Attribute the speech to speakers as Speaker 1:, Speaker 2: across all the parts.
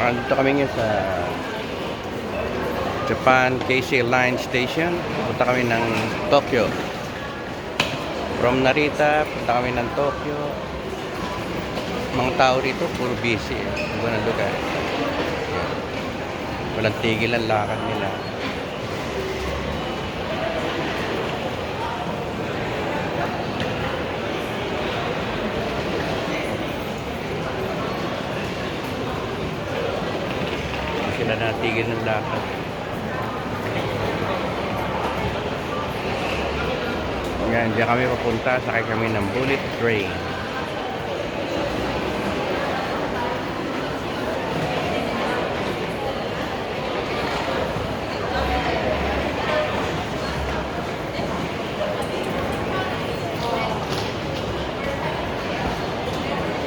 Speaker 1: Dito kami ngayon sa Japan Keisei Line Station. Punta kami ng Tokyo. From Narita, punta kami ng Tokyo. Mga tao rito, puro busy. Iba ng lugar. Walang tigil ang lakad nila. Sila natigil ng lakad. Yan, diyan kami papunta. Sakay kami ng bullet train.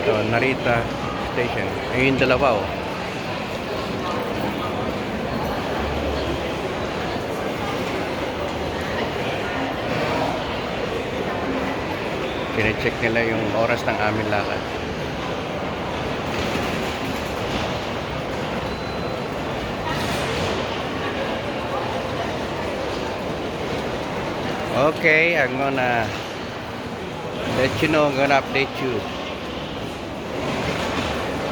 Speaker 1: So, Narita Station. Ayun, dalawa oh. Kine-check nila yung oras ng aming lakad. Okay, I'm gonna let you know, I'm gonna update you.